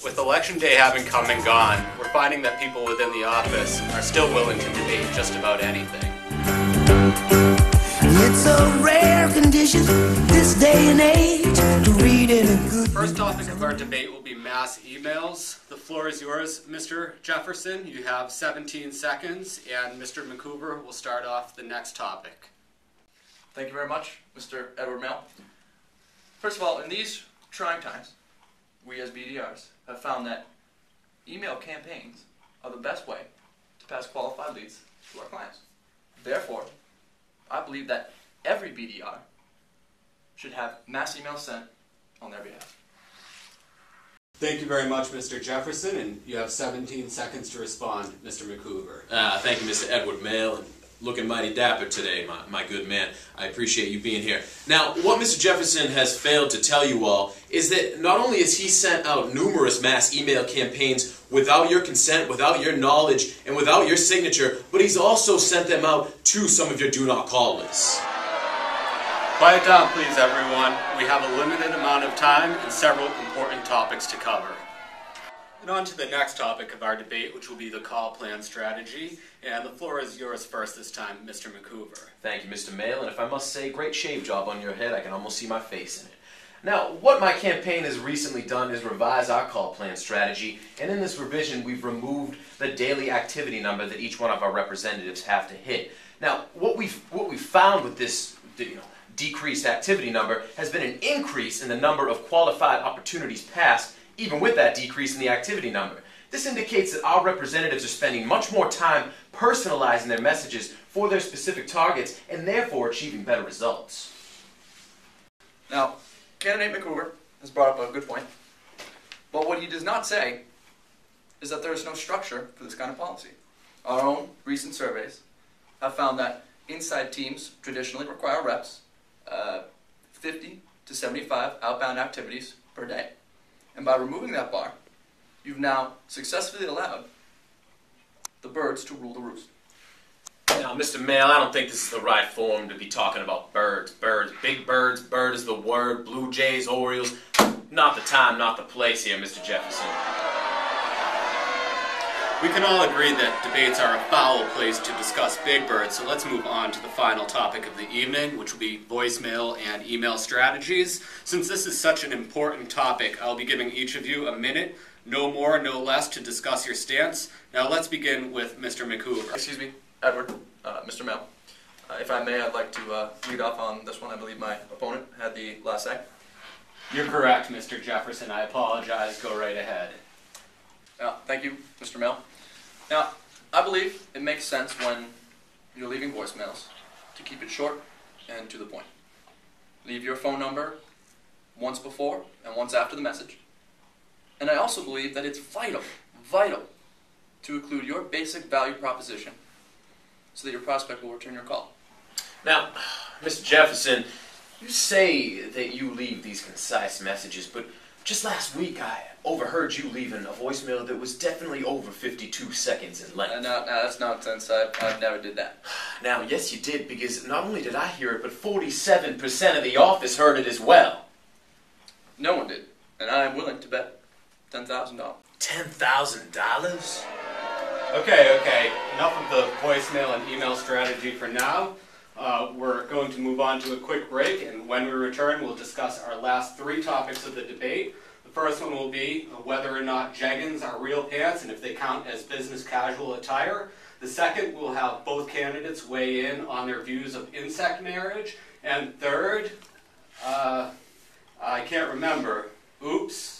With Election Day having come and gone, we're finding that people within the office are still willing to debate just about anything. It's a rare condition this day and age to read in a good. First topic of our debate will be mass emails. The floor is yours, Mr. Jefferson. You have 17 seconds, and Mr. McCoover will start off the next topic. Thank you very much, Mr. Edward Mail. First of all, in these trying times, we as BDRs have found that email campaigns are the best way to pass qualified leads to our clients. Therefore, I believe that every BDR should have mass emails sent on their behalf. Thank you very much, Mr. Jefferson, and you have 17 seconds to respond, Mr. McCoover. Thank you, Mr. Edward Mail, and looking mighty dapper today, my good man. I appreciate you being here. Now, what Mr. Jefferson has failed to tell you all is that not only has he sent out numerous mass email campaigns without your consent, without your knowledge, and without your signature, but he's also sent them out to some of your do not call lists. Quiet down, please, everyone. We have a limited amount of time and several important topics to cover. And on to the next topic of our debate, which will be the call plan strategy. And the floor is yours first this time, Mr. McCoover. Thank you, Mr. Mail, and if I must say, great shave job on your head. I can almost see my face in it. Now, what my campaign has recently done is revise our call plan strategy, and in this revision, we've removed the daily activity number that each one of our representatives have to hit. Now, what we've found with this, decreased activity number has been an increase in the number of qualified opportunities passed, even with that decrease in the activity number. This indicates that our representatives are spending much more time personalizing their messages for their specific targets and therefore achieving better results. Now, candidate McCoover has brought up a good point, but what he does not say is that there is no structure for this kind of policy. Our own recent surveys have found that inside teams traditionally require reps 50 to 75 outbound activities per day. And by removing that bar, you've now successfully allowed the birds to rule the roost. Now, Mr. Mail, I don't think this is the right forum to be talking about birds. Big birds, bird is the word, blue jays, orioles. Not the time, not the place here, Mr. Jefferson. We can all agree that debates are a foul place to discuss big birds, so let's move on to the final topic of the evening, which will be voicemail and email strategies. Since this is such an important topic, I'll be giving each of you a minute, no more, no less, to discuss your stance. Now let's begin with Mr. McCoover. Excuse me, Edward, Mr. Mail. If I may, I'd like to lead off on this one. I believe my opponent had the last say. You're correct, Mr. Jefferson. I apologize. Go right ahead. Thank you, Mr. Mail. Now, I believe it makes sense when you're leaving voicemails to keep it short and to the point. Leave your phone number once before and once after the message. And I also believe that it's vital to include your basic value proposition so that your prospect will return your call. Now, Mr. Jefferson, you say that you leave these concise messages, but just last week I overheard you leaving a voicemail that was definitely over 52 seconds in length. No, that's nonsense. I never did that. Now, yes, you did, because not only did I hear it, but 47% of the office heard it as well. No one did, and I'm willing to bet $10,000. $10,000? Okay. Enough of the voicemail and email strategy for now. We're going to move on to a quick break, and when we return, we'll discuss our last three topics of the debate. The first one will be whether or not jeggings are real pants and if they count as business casual attire. The second, we'll have both candidates weigh in on their views of insect marriage. And third, I can't remember. Oops.